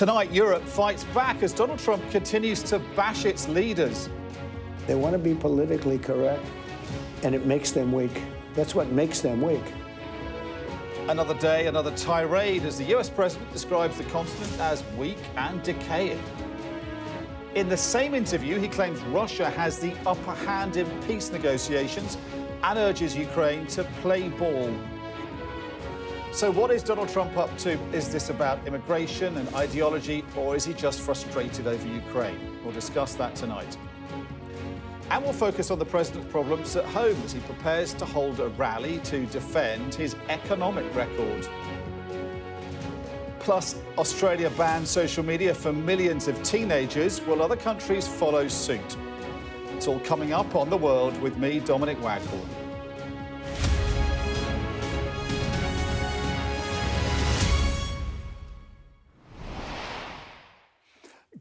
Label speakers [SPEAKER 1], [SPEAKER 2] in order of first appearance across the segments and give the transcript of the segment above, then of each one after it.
[SPEAKER 1] Tonight, Europe fights back as Donald Trump continues to bash its leaders.
[SPEAKER 2] They want to be politically correct, and it makes them weak. That's what makes them weak.
[SPEAKER 1] Another day, another tirade as the US president describes the continent as weak and decaying. In the same interview, he claims Russia has the upper hand in peace negotiations and urges Ukraine to play ball. So what is Donald Trump up to? Is this about immigration and ideology, or is he just frustrated over Ukraine? We'll discuss that tonight. And we'll focus on the president's problems at home as he prepares to hold a rally to defend his economic record. Plus, Australia bans social media for millions of teenagers. Will other countries follow suit? It's all coming up on The World with me, Dominic Waghorn.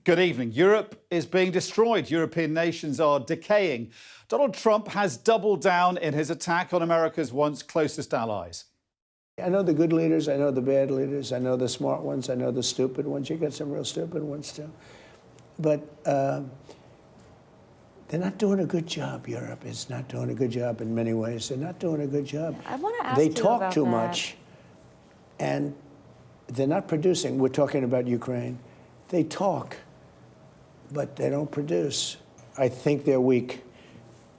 [SPEAKER 1] Good evening. Europe is being destroyed. European nations are decaying. Donald Trump has doubled down in his attack on America's once closest allies.
[SPEAKER 2] I know the good leaders, I know the bad leaders, I know the smart ones, I know the stupid ones. You got some real stupid ones too. But they're not doing a good job. Europe is not doing a good job in many ways. They're not doing a good job.
[SPEAKER 3] I want to ask
[SPEAKER 2] They
[SPEAKER 3] you
[SPEAKER 2] talk
[SPEAKER 3] about
[SPEAKER 2] too
[SPEAKER 3] that.
[SPEAKER 2] much, and they're not producing. We're talking about Ukraine. They talk, but they don't produce. I think they're weak,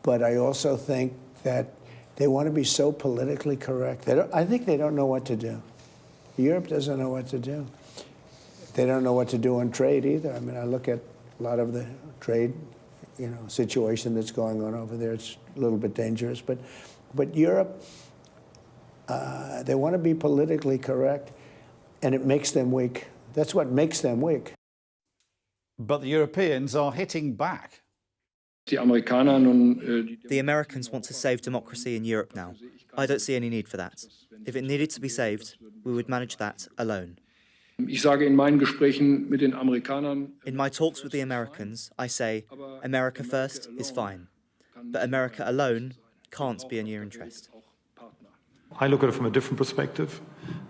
[SPEAKER 2] but I also think that they want to be so politically correct. I think they don't know what to do. Europe doesn't know what to do. They don't know what to do on trade either. I mean, I look at a lot of the trade, situation that's going on over there. It's a little bit dangerous, but Europe, they want to be politically correct, and it makes them weak. That's what makes them weak.
[SPEAKER 1] But the Europeans are hitting back.
[SPEAKER 4] The
[SPEAKER 5] Americans want to save democracy in Europe now. I don't see any need for that. If it needed to be saved, we would manage that alone.
[SPEAKER 4] In
[SPEAKER 5] my talks with the Americans, I say, America first is fine, but America alone can't be in your interest.
[SPEAKER 6] I look at it from a different perspective,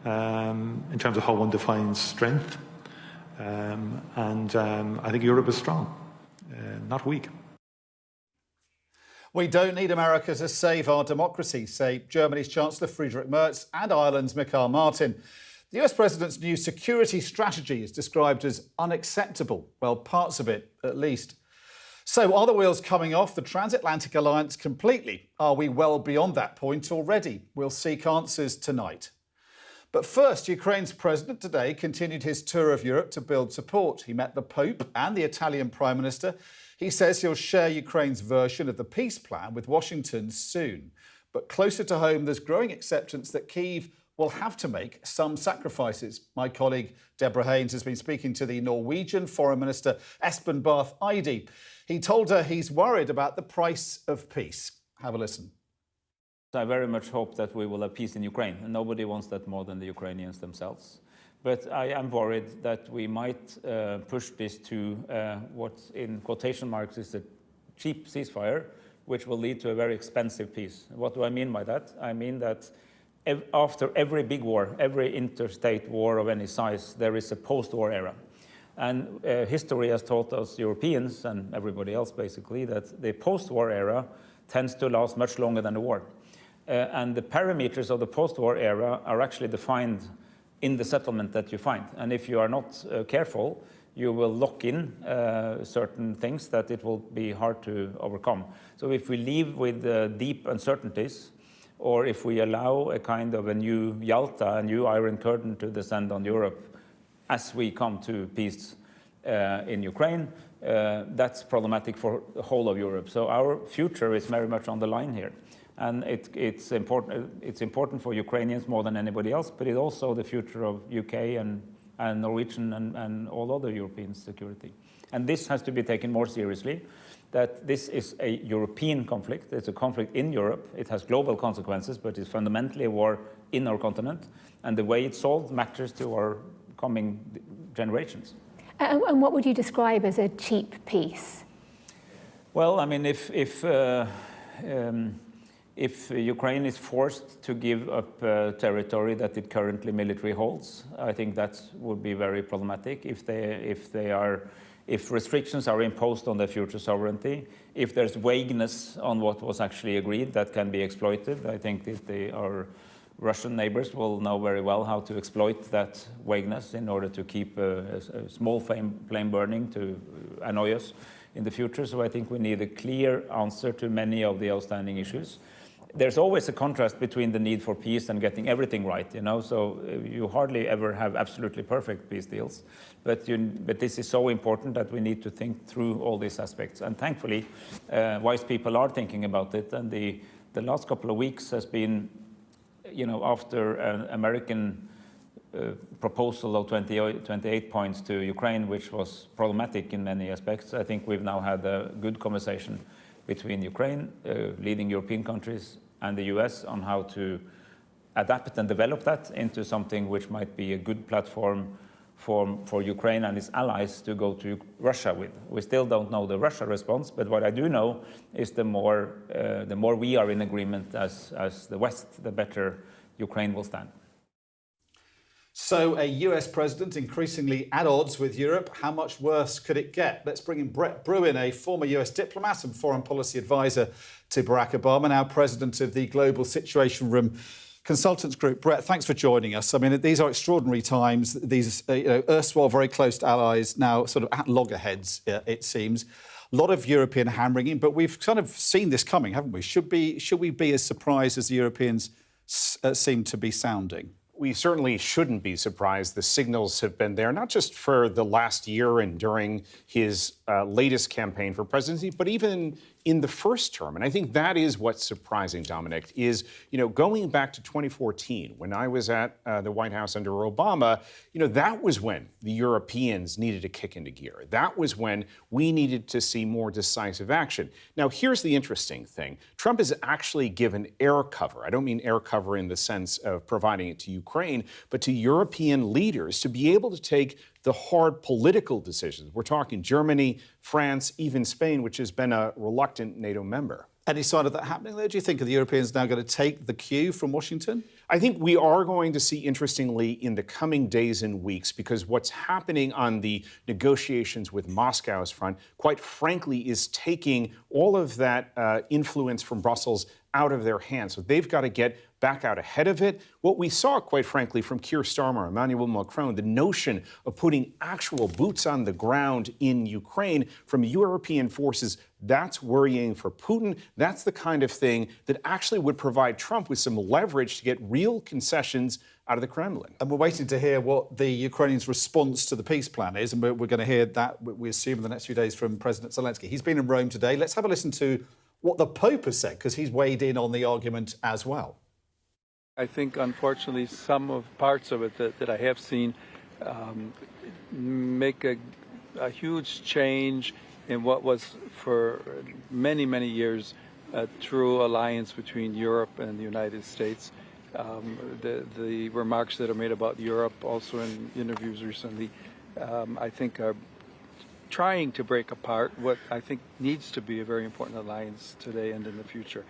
[SPEAKER 6] in terms of how one defines strength. I think Europe is strong, not weak.
[SPEAKER 1] We don't need America to save our democracy, say Germany's Chancellor Friedrich Merz and Ireland's Michael Martin. The US president's new security strategy is described as unacceptable. Well, parts of it, at least. So are the wheels coming off the transatlantic alliance completely? Are we well beyond that point already? We'll seek answers tonight. But first, Ukraine's president today continued his tour of Europe to build support. He met the Pope and the Italian Prime Minister. He says he'll share Ukraine's version of the peace plan with Washington soon. But closer to home, there's growing acceptance that Kyiv will have to make some sacrifices. My colleague Deborah Haynes has been speaking to the Norwegian Foreign Minister Espen Barth Eide. He told her he's worried about the price of peace. Have a listen.
[SPEAKER 7] I very much hope that we will have peace in Ukraine, and nobody wants that more than the Ukrainians themselves. But I am worried that we might push this to what, in quotation marks, is a cheap ceasefire, which will lead to a very expensive peace. What do I mean by that? I mean that after every big war, every interstate war of any size, there is a post-war era. And history has taught us Europeans, and everybody else basically, that the post-war era tends to last much longer than the war. And the parameters of the post-war era are actually defined in the settlement that you find. And if you are not careful, you will lock in certain things that it will be hard to overcome. So if we leave with deep uncertainties, or if we allow a kind of a new Yalta, a new Iron Curtain to descend on Europe as we come to peace in Ukraine, that's problematic for the whole of Europe. So our future is very much on the line here. And it's important for Ukrainians more than anybody else, but it's also the future of UK and Norwegian and all other European security. And this has to be taken more seriously, that this is a European conflict. It's a conflict in Europe. It has global consequences, but it's fundamentally a war in our continent. And the way it's solved matters to our coming generations.
[SPEAKER 3] And what would you describe as a cheap peace?
[SPEAKER 7] Well, I mean, If Ukraine is forced to give up territory that it currently military holds, I think that would be very problematic. If restrictions are imposed on their future sovereignty, if there's vagueness on what was actually agreed that can be exploited, I think that our Russian neighbors will know very well how to exploit that vagueness in order to keep a small flame burning to annoy us in the future. So I think we need a clear answer to many of the outstanding issues. There's always a contrast between the need for peace and getting everything right, so you hardly ever have absolutely perfect peace deals. But this is so important that we need to think through all these aspects. And thankfully, wise people are thinking about it. And the last couple of weeks has been, after an American proposal of 28 points to Ukraine, which was problematic in many aspects, I think we've now had a good conversation between Ukraine, leading European countries, and the US on how to adapt and develop that into something which might be a good platform for Ukraine and its allies to go to Russia with. We still don't know the Russia response, but what I do know is the more we are in agreement as the West, the better Ukraine will stand.
[SPEAKER 1] So a US president increasingly at odds with Europe. How much worse could it get? Let's bring in Brett Bruin, a former US diplomat and foreign policy advisor to Barack Obama, now president of the Global Situation Room Consultants Group. Brett, thanks for joining us. I mean, these are extraordinary times. These erstwhile very close allies now sort of at loggerheads, it seems. A lot of European hand-wringing, but we've kind of seen this coming, haven't we? Should we be as surprised as the Europeans seem to be sounding?
[SPEAKER 8] We certainly shouldn't be surprised. The signals have been there, not just for the last year and during his latest campaign for presidency, but even in the first term. And I think that is what's surprising, Dominic, is, going back to 2014, when I was at the White House under Obama, that was when the Europeans needed to kick into gear. That was when we needed to see more decisive action. Now, here's the interesting thing. Trump has actually given air cover. I don't mean air cover in the sense of providing it to Ukraine, but to European leaders to be able to take the hard political decisions. We're talking Germany, France, even Spain, which has been a reluctant NATO member.
[SPEAKER 1] Any sign of that happening there? Do you think are the Europeans now going to take the cue from Washington?
[SPEAKER 8] I think we are going to see, interestingly, in the coming days and weeks, because what's happening on the negotiations with Moscow's front, quite frankly, is taking all of that influence from Brussels out of their hands. So they've got to get back out ahead of it. What we saw, quite frankly, from Keir Starmer, Emmanuel Macron, the notion of putting actual boots on the ground in Ukraine from European forces, that's worrying for Putin. That's the kind of thing that actually would provide Trump with some leverage to get real concessions out of the Kremlin.
[SPEAKER 1] And we're waiting to hear what the Ukrainians' response to the peace plan is, and we're going to hear that, we assume, in the next few days from President Zelensky. He's been in Rome today. Let's have a listen to what the Pope has said, because he's weighed in on the argument as well.
[SPEAKER 9] I think, unfortunately, some of parts of it that I have seen make a huge change in what was for many, many years a true alliance between Europe and the United States. The remarks that are made about Europe, also in interviews recently, I think are trying to break apart what I think needs to be a very important alliance today and in the future.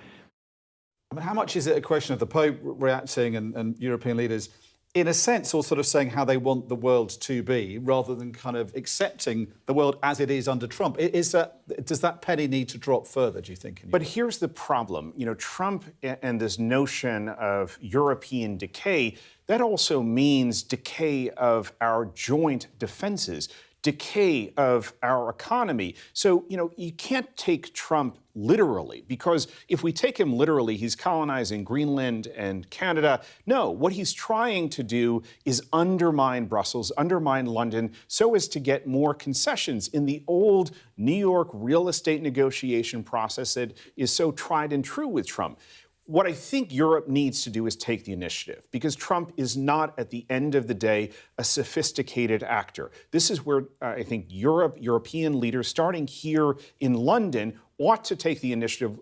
[SPEAKER 1] I mean, how much is it a question of the Pope reacting and European leaders, in a sense, all sort of saying how they want the world to be, rather than kind of accepting the world as it is under Trump? Does that penny need to drop further, do you think?
[SPEAKER 8] But here's the problem. Trump and this notion of European decay, that also means decay of our joint defenses, decay of our economy. So, you can't take Trump literally, because if we take him literally, he's colonizing Greenland and Canada. No, what he's trying to do is undermine Brussels, undermine London, so as to get more concessions in the old New York real estate negotiation process that is so tried and true with Trump. What I think Europe needs to do is take the initiative, because Trump is not, at the end of the day, a sophisticated actor. This is where I think European leaders, starting here in London, ought to take the initiative,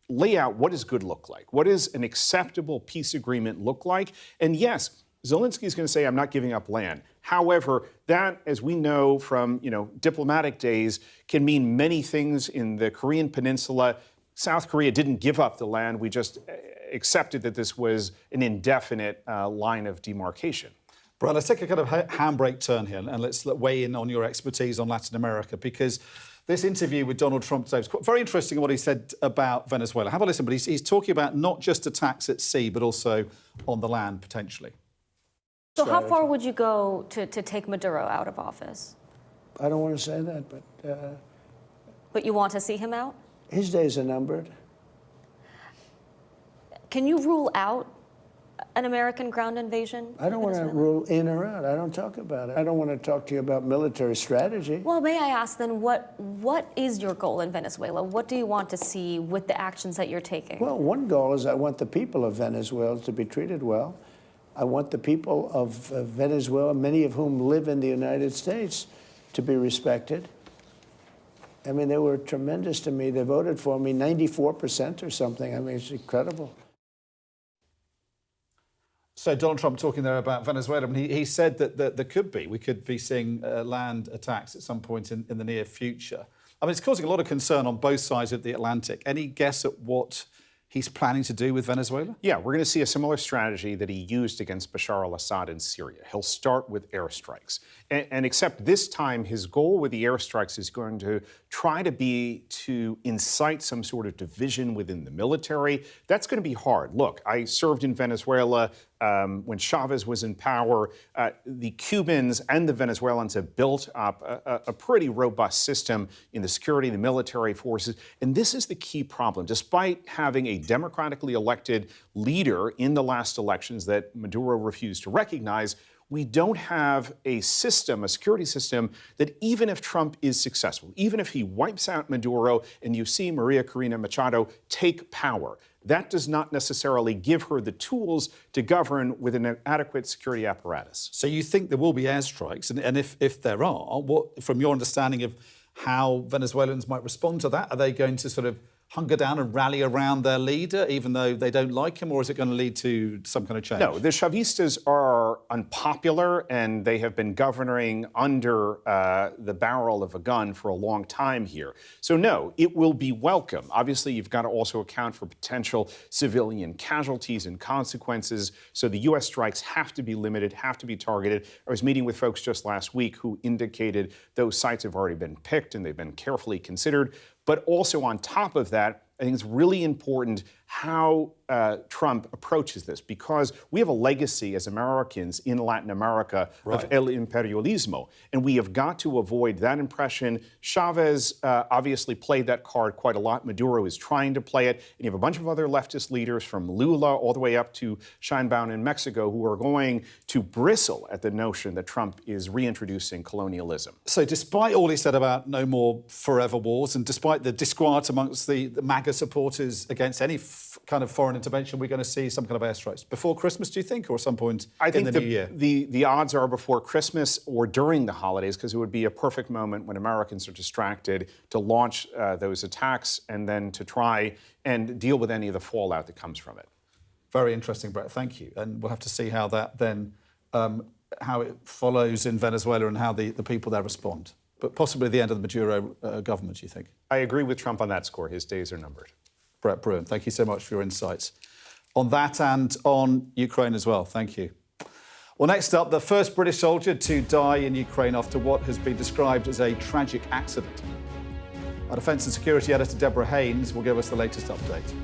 [SPEAKER 8] lay out what does good look like? What does an acceptable peace agreement look like? And yes, Zelensky is going to say, I'm not giving up land. However, that, as we know from diplomatic days, can mean many things in the Korean Peninsula. South Korea didn't give up the land. We just accepted that this was an indefinite line of demarcation.
[SPEAKER 1] Brett, let's take a kind of handbrake turn here and let's weigh in on your expertise on Latin America, because this interview with Donald Trump today was very interesting, what he said about Venezuela. Have a listen, but he's talking about not just attacks at sea, but also on the land, potentially.
[SPEAKER 10] So how far would you go to take Maduro out of office?
[SPEAKER 2] I don't want to say that, but...
[SPEAKER 10] But you want to see him out?
[SPEAKER 2] His days are numbered.
[SPEAKER 10] Can you rule out an American ground invasion?
[SPEAKER 2] I don't want to rule in or out. I don't talk about it. I don't want to talk to you about military strategy.
[SPEAKER 10] Well, may I ask then, what is your goal in Venezuela? What do you want to see with the actions that you're taking?
[SPEAKER 2] Well, one goal is I want the people of Venezuela to be treated well. I want the people of Venezuela, many of whom live in the United States, to be respected. I mean, they were tremendous to me. They voted for me 94% or something. I mean, it's incredible.
[SPEAKER 1] So Donald Trump talking there about Venezuela, and he said that we could be seeing land attacks at some point in the near future. I mean, it's causing a lot of concern on both sides of the Atlantic. Any guess at what he's planning to do with Venezuela?
[SPEAKER 8] Yeah, we're going to see a similar strategy that he used against Bashar al-Assad in Syria. He'll start with airstrikes. And except this time, his goal with the airstrikes is going to try to incite some sort of division within the military. That's going to be hard. Look, I served in Venezuela when Chavez was in power. The Cubans and the Venezuelans have built up a pretty robust system in the security, the military forces. And this is the key problem. Despite having a democratically elected leader in the last elections that Maduro refused to recognize, we don't have a system, a security system, that even if Trump is successful, even if he wipes out Maduro and you see Maria Corina Machado take power, that does not necessarily give her the tools to govern with an adequate security apparatus.
[SPEAKER 1] So you think there will be airstrikes, and if there are, what, from your understanding of how Venezuelans might respond to that, are they going to sort of hunker down and rally around their leader, even though they don't like him, or is it going to lead to some kind of change?
[SPEAKER 8] No, the Chavistas are unpopular, and they have been governing under the barrel of a gun for a long time here. So no, it will be welcome. Obviously, you've got to also account for potential civilian casualties and consequences. So the U.S. strikes have to be limited, have to be targeted. I was meeting with folks just last week who indicated those sites have already been picked and they've been carefully considered. But also on top of that, I think it's really important how Trump approaches this, because we have a legacy as Americans in Latin America of el imperialismo, and we have got to avoid that impression. Chavez obviously played that card quite a lot. Maduro is trying to play it, and you have a bunch of other leftist leaders from Lula all the way up to Sheinbaum in Mexico who are going to bristle at the notion that Trump is reintroducing colonialism.
[SPEAKER 1] So despite all he said about no more forever wars, and despite the disquiet amongst the MAGA supporters against any kind of foreign intervention, we're going to see some kind of airstrikes before Christmas, do you think, or some point in the new year?
[SPEAKER 8] The odds are before Christmas or during the holidays, because it would be a perfect moment when Americans are distracted to launch those attacks and then to try and deal with any of the fallout that comes from it.
[SPEAKER 1] Very interesting, Brett. Thank you. And we'll have to see how that then, how it follows in Venezuela and how the people there respond. But possibly the end of the Maduro government, you think?
[SPEAKER 8] I agree with Trump on that score. His days are numbered.
[SPEAKER 1] Brett Bruen, thank you so much for your insights on that and on Ukraine as well. Thank you. Well, next up, the first British soldier to die in Ukraine after what has been described as a tragic accident. Our Defence and Security Editor, Deborah Haynes, will give us the latest update.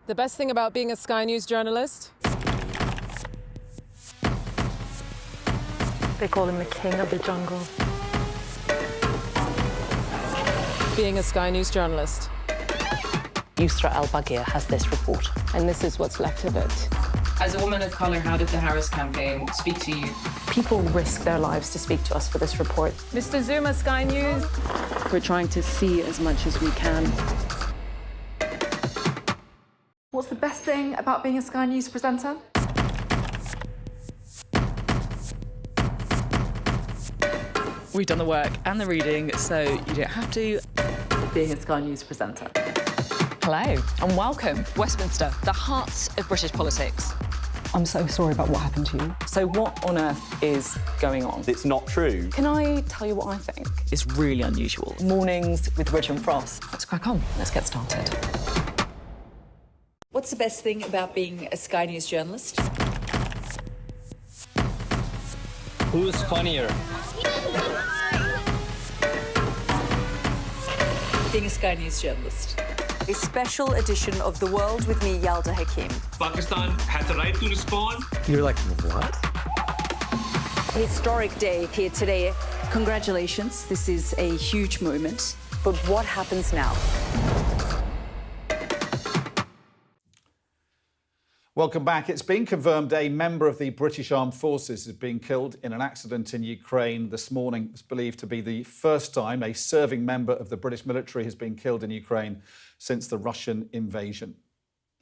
[SPEAKER 11] The best thing about being a Sky News journalist?
[SPEAKER 12] They call him the king of the jungle.
[SPEAKER 11] Being a Sky News journalist.
[SPEAKER 12] Yusra al-Baghir has this report.
[SPEAKER 11] And this is what's left of it.
[SPEAKER 13] As a woman of colour, how did the Harris campaign speak to you?
[SPEAKER 12] People risk their lives to speak to us for this report.
[SPEAKER 11] Mr. Zuma, Sky News.
[SPEAKER 12] We're trying to see as much as we can.
[SPEAKER 14] What's the best thing about being a Sky News presenter?
[SPEAKER 12] We've done the work and the reading, so you don't have to.
[SPEAKER 14] Being a Sky News presenter.
[SPEAKER 12] Hello, and welcome. Westminster, the heart of British politics. I'm so sorry about what happened to you. So what on earth is going on?
[SPEAKER 15] It's not true.
[SPEAKER 12] Can I tell you what I think? It's really unusual. Mornings with Rich and Frost. Let's crack on. Let's get started.
[SPEAKER 16] What's the best thing about being a Sky News journalist?
[SPEAKER 17] Who's funnier?
[SPEAKER 16] Being a Sky News journalist.
[SPEAKER 18] A special edition of The World with me, Yalda Hakim.
[SPEAKER 17] Pakistan has the right to respond.
[SPEAKER 15] You're like, what?
[SPEAKER 18] Historic day here today. Congratulations, this is a huge moment. But what happens now?
[SPEAKER 1] Welcome back. It's been confirmed a member of the British Armed Forces has been killed in an accident in Ukraine this morning. It's believed to be the first time a serving member of the British military has been killed in Ukraine since the Russian invasion.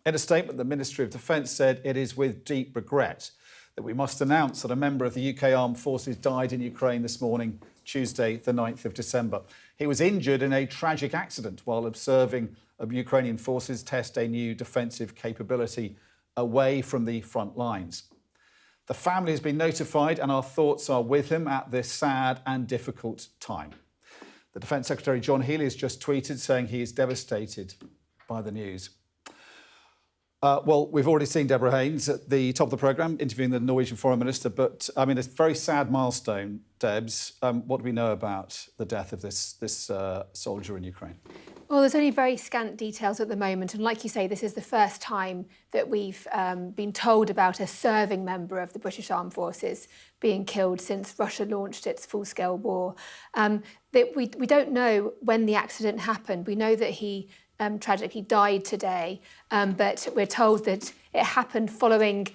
[SPEAKER 1] In a statement, the Ministry of Defence said it is with deep regret that we must announce that a member of the UK Armed Forces died in Ukraine this morning, Tuesday, the 9th of December. He was injured in a tragic accident while observing Ukrainian forces test a new defensive capability away from the front lines. The family has been notified and our thoughts are with him at this sad and difficult time. The Defence Secretary John Healey has just tweeted saying he is devastated by the news. Well, we've already seen Deborah Haynes at the top of the programme interviewing the Norwegian Foreign Minister, but I mean, it's a very sad milestone, Debs. What do we know about the death of this soldier in Ukraine?
[SPEAKER 3] Well, there's only very scant details at the moment. And like you say, this is the first time that we've been told about a serving member of the British Armed Forces being killed since Russia launched its full-scale war. We don't know when the accident happened. We know that he tragically died today, but we're told that it happened following,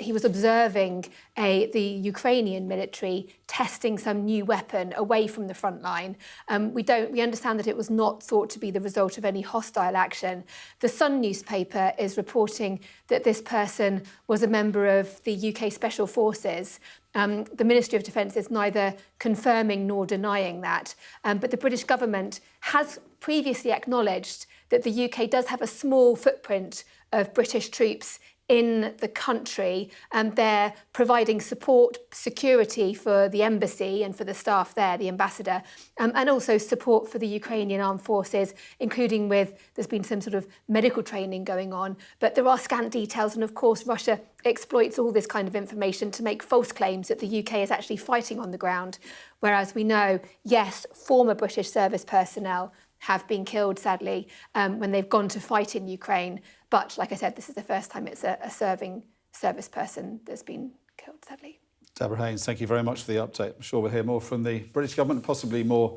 [SPEAKER 3] he was observing the Ukrainian military testing some new weapon away from the front line. We understand that it was not thought to be the result of any hostile action. The Sun newspaper is reporting that this person was a member of the UK Special Forces. The Ministry of Defence is neither confirming nor denying that, but the British government has previously acknowledged that the UK does have a small footprint of British troops in the country, and they're providing security for the embassy and for the staff there, the ambassador, and also support for the Ukrainian armed forces, including there's been some sort of medical training going on. But there are scant details, and of course Russia exploits all this kind of information to make false claims that the UK is actually fighting on the ground, whereas we know, yes, former British service personnel have been killed, sadly, when they've gone to fight in Ukraine. But like I said, this is the first time it's a serving service person that's been killed, sadly.
[SPEAKER 1] Deborah Haynes, thank you very much for the update. I'm sure we'll hear more from the British government, possibly more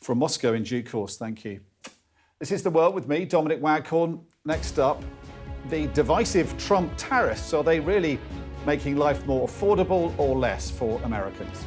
[SPEAKER 1] from Moscow in due course. Thank you. This is The World with me, Dominic Waghorn. Next up, the divisive Trump tariffs. Are they really making life more affordable or less for Americans?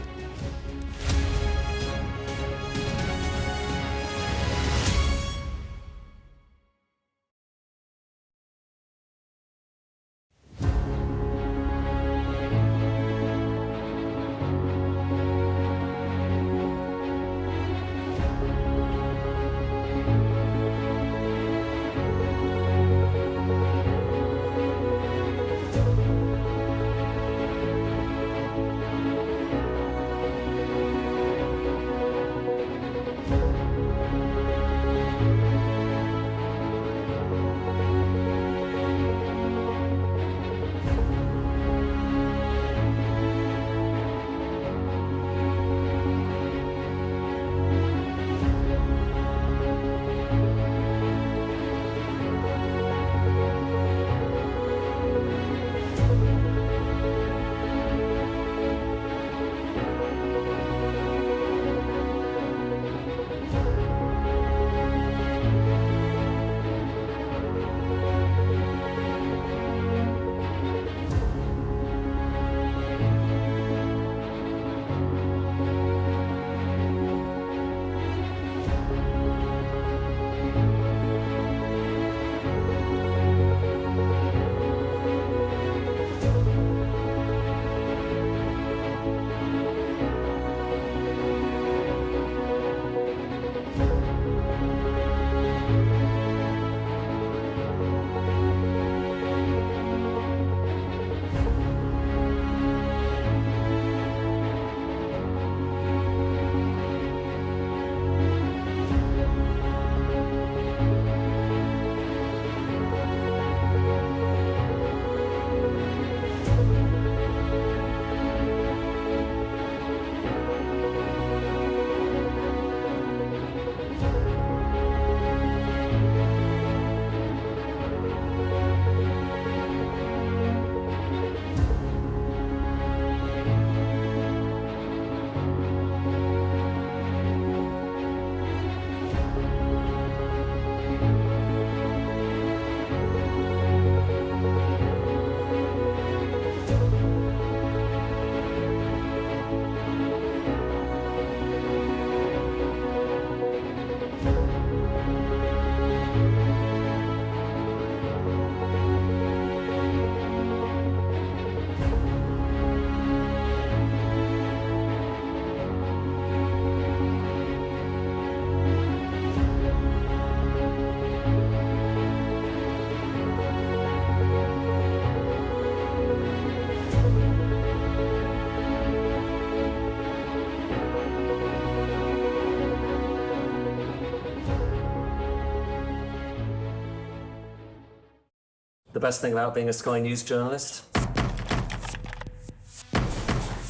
[SPEAKER 15] The best thing about being a Sky News journalist?
[SPEAKER 19] I'm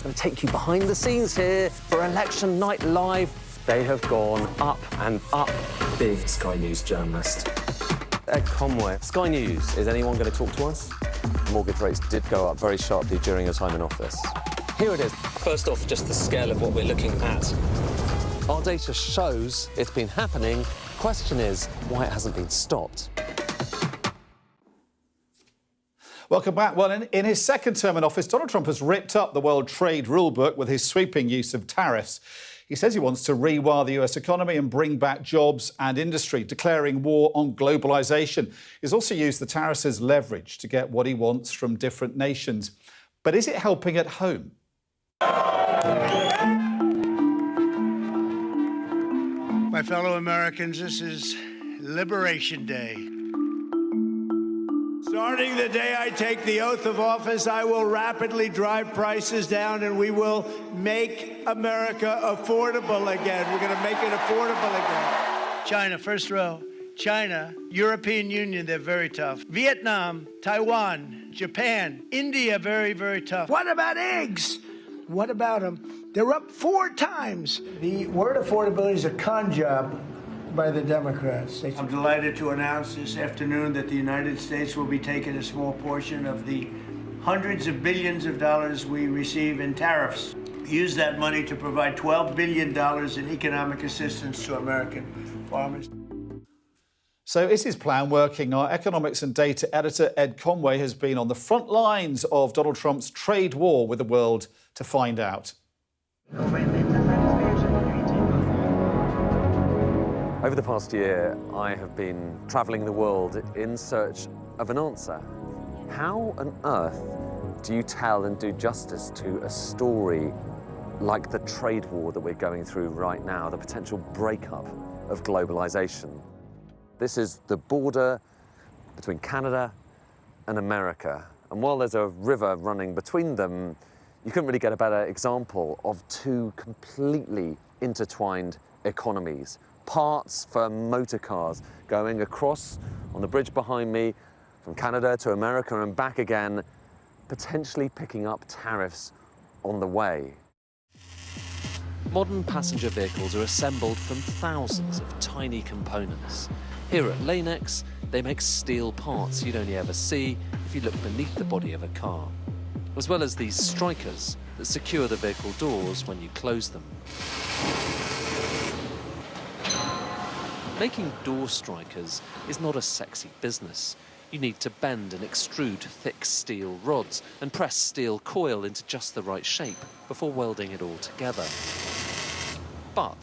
[SPEAKER 19] going to take you behind the scenes here for Election Night Live. They have gone up and up.
[SPEAKER 15] Being a Sky News journalist.
[SPEAKER 19] Ed Conway, Sky News, is anyone going to talk to us? Mortgage rates did go up very sharply during your time in office. Here it is.
[SPEAKER 15] First off, just the scale of what we're looking at.
[SPEAKER 19] Our data shows it's been happening. Question is why it hasn't been stopped.
[SPEAKER 1] Welcome back. Well, in his second term in office, Donald Trump has ripped up the World Trade Rulebook with his sweeping use of tariffs. He says he wants to rewire the US economy and bring back jobs and industry, declaring war on globalisation. He's also used the tariffs as leverage to get what he wants from different nations. But is it helping at home?
[SPEAKER 2] My fellow Americans, this is Liberation Day. Starting the day I take the oath of office, I will rapidly drive prices down and we will make America affordable again. We're going to make it affordable again. China, first row. China, European Union, they're very tough. Vietnam, Taiwan, Japan, India, very, very tough. What about eggs? What about them? They're up 4 times. The word affordability is a con job by the Democrats. I'm delighted to announce this afternoon that the United States will be taking a small portion of the hundreds of billions of dollars we receive in tariffs. Use that money to provide $12 billion in economic assistance to American farmers.
[SPEAKER 1] So is his plan working? Our economics and data editor Ed Conway has been on the front lines of Donald Trump's trade war with the world to find out.
[SPEAKER 19] Over the past year, I have been travelling the world in search of an answer. How on earth do you tell and do justice to a story like the trade war that we're going through right now, the potential breakup of globalisation? This is the border between Canada and America. And while there's a river running between them, you couldn't really get a better example of 2 completely intertwined economies. Parts for motor cars going across on the bridge behind me from Canada to America and back again, potentially picking up tariffs on the way. Modern passenger vehicles are assembled from thousands of tiny components. Here at Lanex, they make steel parts you'd only ever see if you look beneath the body of a car, as well as these strikers that secure the vehicle doors when you close them. Making door strikers is not a sexy business. You need to bend and extrude thick steel rods and press steel coil into just the right shape before welding it all together. But,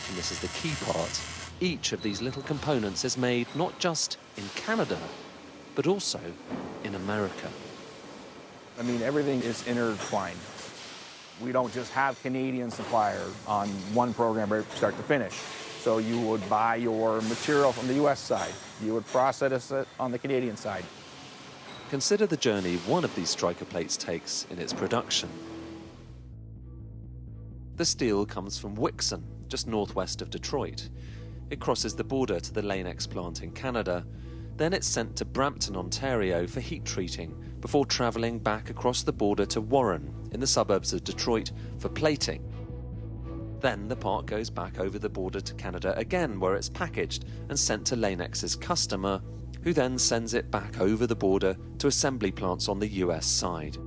[SPEAKER 19] and this is the key part, each of these little components is made not just in Canada, but also in America.
[SPEAKER 20] I mean, everything is intertwined. We don't just have Canadian suppliers on one program from start to finish. So you would buy your material from the US side. You would process it on the Canadian side.
[SPEAKER 19] Consider the journey one of these striker plates takes in its production. The steel comes from Wixon, just northwest of Detroit. It crosses the border to the Lanex plant in Canada. Then it's sent to Brampton, Ontario for heat treating before travelling back across the border to Warren in the suburbs of Detroit for plating. Then the part goes back over the border to Canada again, where it's packaged and sent to Lanex's customer, who then sends it back over the border to assembly plants on the US side.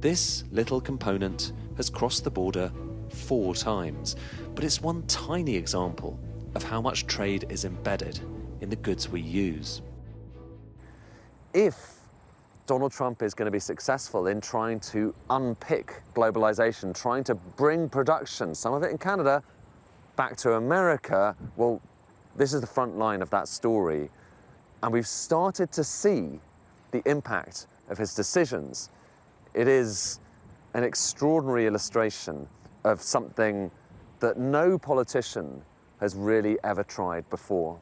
[SPEAKER 19] This little component has crossed the border 4 times, but it's one tiny example of how much trade is embedded in the goods we use. If Donald Trump is going to be successful in trying to unpick globalization, trying to bring production, some of it in Canada, back to America, well, this is the front line of that story. And we've started to see the impact of his decisions. It is an extraordinary illustration of something that no politician has really ever tried before.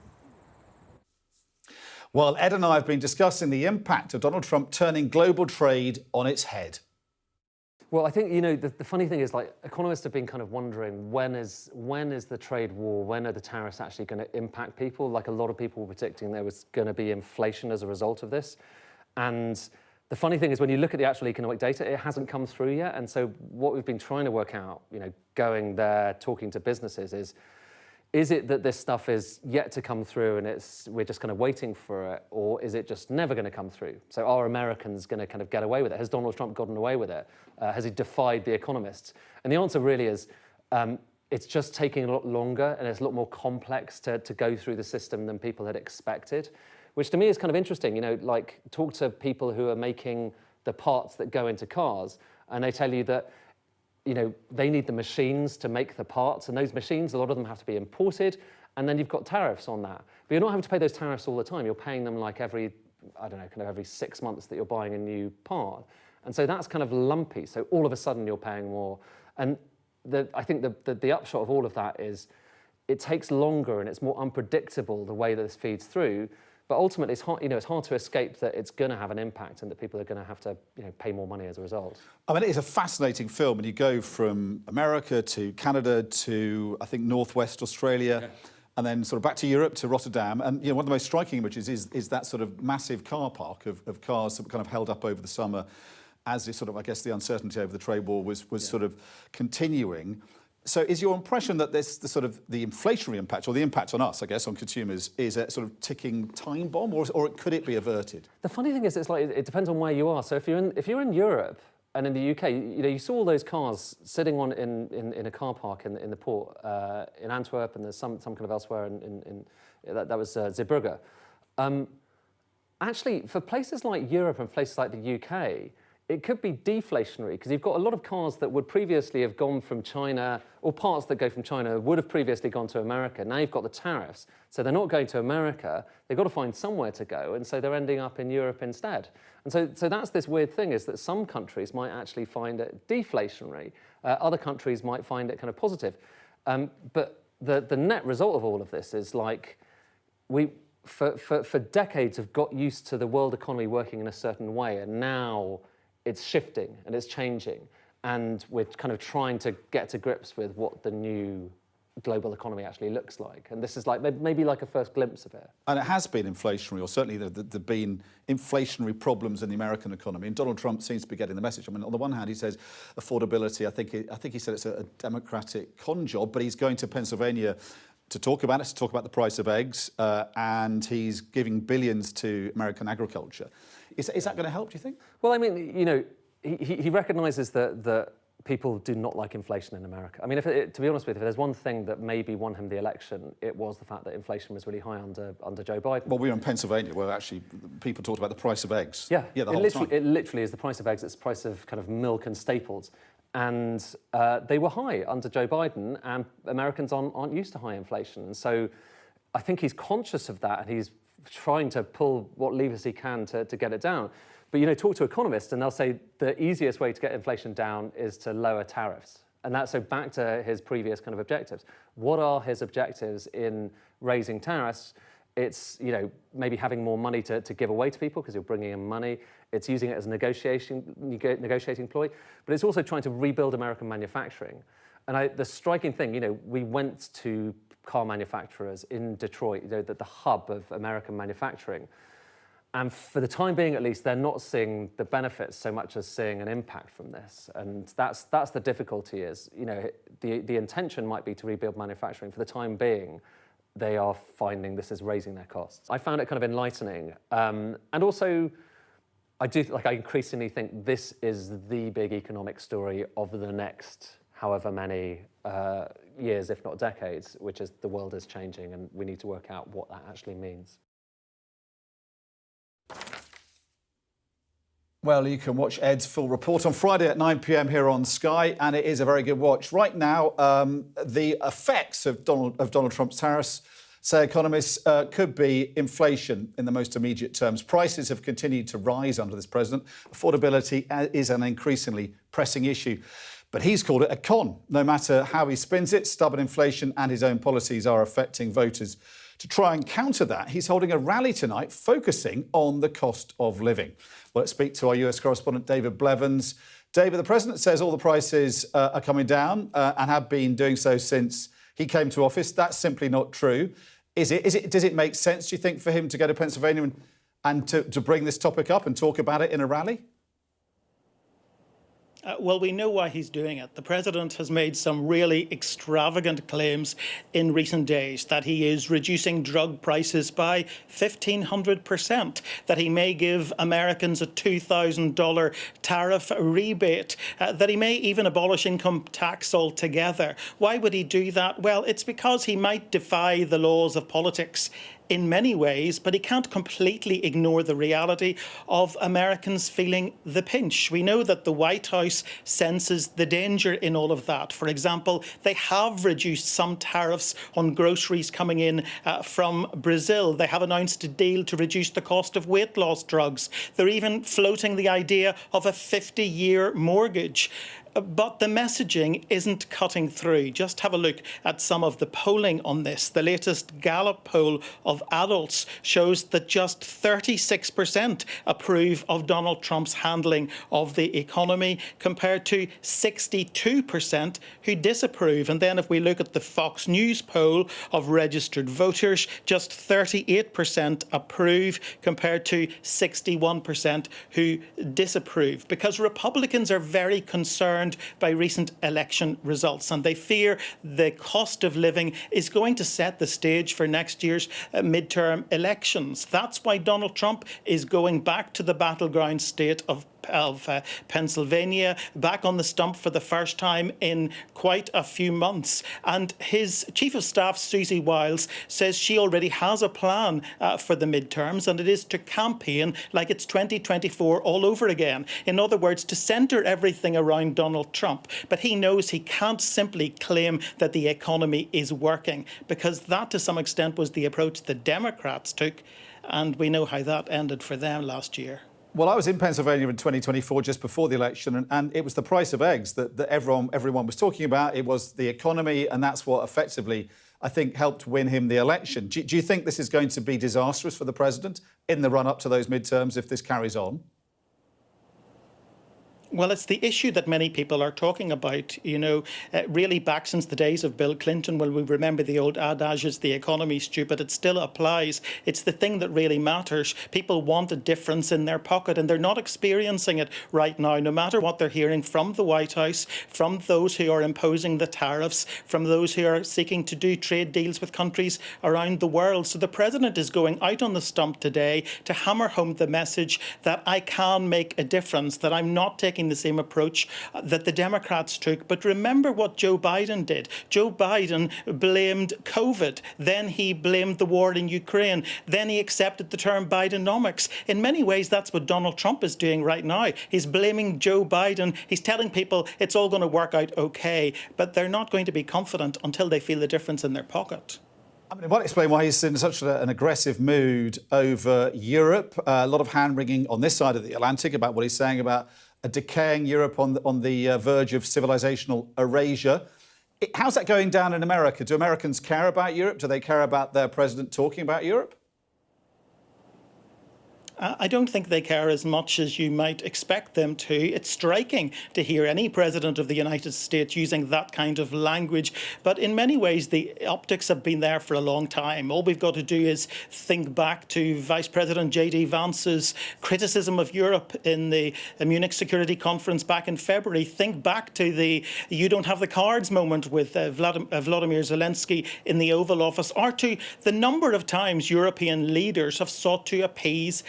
[SPEAKER 1] Well, Ed and I have been discussing the impact of Donald Trump turning global trade on its head.
[SPEAKER 21] Well, I think, you know, the funny thing is, like, economists have been kind of wondering when is the trade war, when are the tariffs actually going to impact people? Like, a lot of people were predicting there was going to be inflation as a result of this. And the funny thing is, when you look at the actual economic data, it hasn't come through yet. And so what we've been trying to work out, going there, talking to businesses, is it that this stuff is yet to come through and we're just kind of waiting for it, or is it just never going to come through? So are Americans going to kind of get away with it? Has Donald Trump gotten away with it? Has he defied the economists? And the answer really is, it's just taking a lot longer and it's a lot more complex to go through the system than people had expected, which to me is kind of interesting. Like talk to people who are making the parts that go into cars, and they tell you that they need the machines to make the parts, and those machines, a lot of them have to be imported, and then you've got tariffs on that. But you're not having to pay those tariffs all the time. You're paying them like every 6 months that you're buying a new part. And so that's kind of lumpy. So all of a sudden you're paying more. And I think the upshot of all of that is it takes longer and it's more unpredictable the way that this feeds through. But ultimately, it's hard to escape that it's going to have an impact and that people are going to have to pay more money as a result.
[SPEAKER 1] I mean, it is a fascinating film, and you go from America to Canada to, I think, northwest Australia, and then sort of back to Europe to Rotterdam. And one of the most striking images is that sort of massive car park of cars that were kind of held up over the summer as this sort of, I guess, the uncertainty over the trade war was sort of continuing. So is your impression that the inflationary impact, or the impact on us, I guess, on consumers, is a sort of ticking time bomb, or could it be averted?
[SPEAKER 21] The funny thing is, it depends on where you are. So if you're in Europe and in the UK, you saw all those cars sitting in a car park in the port in Antwerp, and there's some kind of elsewhere that was Zeebrugge. Actually, for places like Europe and places like the UK, it could be deflationary, because you've got a lot of cars that would previously have gone from China, or parts that go from China would have previously gone to America. Now you've got the tariffs, so they're not going to America. They've got to find somewhere to go, and so they're ending up in Europe instead. And so that's this weird thing, is that some countries might actually find it deflationary. Other countries might find it kind of positive. But the net result of all of this is like we, for decades, have got used to the world economy working in a certain way, and now it's shifting and it's changing, and we're kind of trying to get to grips with what the new global economy actually looks like. And this is like maybe like a first glimpse of it. And it has been inflationary, or certainly there have been inflationary problems in the American economy. And Donald Trump seems to be getting the message. I mean, on the one hand, he says affordability. I think he said it's a Democratic con job, but he's going to Pennsylvania to talk about it, to talk about the price of eggs, and he's giving billions to American agriculture. Is that going to help, do you think? Well, I mean, he recognises that people do not like inflation in America. I mean, to be honest with you, if there's one thing that maybe won him the election, it was the fact that inflation was really high under Joe Biden. Well, we were in Pennsylvania where actually people talked about the price of eggs. Yeah, the whole time. It literally is the price of eggs. It's the price of kind of milk and staples. And they were high under Joe Biden, and Americans aren't used to high inflation. And so I think he's conscious of that, and he's trying to pull what levers he can to get it down. But, talk to economists, and they'll say the easiest way to get inflation down is to lower tariffs. And that's so back to his previous kind of objectives. What are his objectives in raising tariffs? It's, maybe having more money to give away to people because you're bringing in money. It's using it as a negotiating ploy. But it's also trying to rebuild American manufacturing. And the striking thing, we went to car manufacturers in Detroit, the hub of American manufacturing. And for the time being, at least, they're not seeing the benefits so much as seeing an impact from this. And that's the difficulty is, the intention might be to rebuild manufacturing. For the time being, they are finding this is raising their costs. I found it kind of enlightening. And also, I increasingly think this is the big economic story of the next however many years, if not decades, which is the world is changing, and we need to work out what that actually means. Well, you can watch Ed's full report on Friday at 9 p.m. here on Sky, and it is a very good watch. Right now, the effects of Donald Trump's tariffs, say economists, could be inflation in the most immediate terms. Prices have continued to rise under this president. Affordability is an increasingly pressing issue. But he's called it a con. No matter how he spins it, stubborn inflation and his own policies are affecting voters. To try and counter that, he's holding a rally tonight focusing on the cost of living. Well, let's speak to our US correspondent, David Blevins. David, the president says all the prices are coming down and have been doing so since he came to office. That's simply not true. Is it? Does it make sense, do you think, for him to go to Pennsylvania
[SPEAKER 1] and to bring this topic up and talk about it in a rally?
[SPEAKER 4] Well, we know why he's doing it. The president has made some really extravagant claims in recent days that he is reducing drug prices by 1,500%, that he may give Americans a $2,000 tariff rebate, that he may even abolish income tax altogether. Why would he do that? Well, it's because he might defy the laws of politics in many ways, but he can't completely ignore the reality of Americans feeling the pinch. We know that the White House senses the danger in all of that. For example, they have reduced some tariffs on groceries coming in from Brazil. They have announced a deal to reduce the cost of weight loss drugs. They're even floating the idea of a 50-year mortgage. But the messaging isn't cutting through. Just have a look at some of the polling on this. The latest Gallup poll of adults shows that just 36% approve of Donald Trump's handling of the economy, compared to 62% who disapprove. And then if we look at the Fox News poll of registered voters, just 38% approve, compared to 61% who disapprove. Because Republicans are very concerned by recent election results, and they fear the cost of living is going to set the stage for next year's midterm elections. That's why Donald Trump is going back to the battleground state of Pennsylvania, back on the stump for the first time in quite a few months. And his chief of staff, Susie Wiles, says she already has a plan for the midterms, and it is to campaign like it's 2024 all over again. In other words, to centre everything around Donald Trump. But he knows he can't simply claim that the economy is working, because that, to some extent, was the approach the Democrats took, and we know how that ended for them last year.
[SPEAKER 1] Well, I was in Pennsylvania in 2024, just before the election, and it was the price of eggs that everyone was talking about. It was the economy, and that's what effectively, I think, helped win him the election. Do you think this is going to be disastrous for the president in the run-up to those midterms if this carries on?
[SPEAKER 4] Well, it's the issue that many people are talking about, really back since the days of Bill Clinton. When we remember the old adages, the economy's stupid, it still applies. It's the thing that really matters. People want a difference in their pocket, and they're not experiencing it right now, no matter what they're hearing from the White House, from those who are imposing the tariffs, from those who are seeking to do trade deals with countries around the world. So the president is going out on the stump today to hammer home the message that I can make a difference, that I'm not taking the same approach that the Democrats took. But remember what Joe Biden did. Joe Biden blamed COVID. Then he blamed the war in Ukraine. Then he accepted the term Bidenomics. In many ways, that's what Donald Trump is doing right now. He's blaming Joe Biden. He's telling people it's all going to work out okay, but they're not going to be confident until they feel the difference in their pocket.
[SPEAKER 1] I mean, it might explain why he's in such an aggressive mood over Europe. A lot of hand-wringing on this side of the Atlantic about what he's saying about a decaying Europe on the verge of civilizational erasure. How's that going down in America? Do Americans care about Europe? Do they care about their president talking about Europe?
[SPEAKER 4] I don't think they care as much as you might expect them to. It's striking to hear any president of the United States using that kind of language. But in many ways, the optics have been there for a long time. All we've got to do is think back to Vice President J.D. Vance's criticism of Europe in the Munich Security Conference back in February. Think back to the "you don't have the cards" moment with Vladimir Zelensky in the Oval Office, or to the number of times European leaders have sought to appease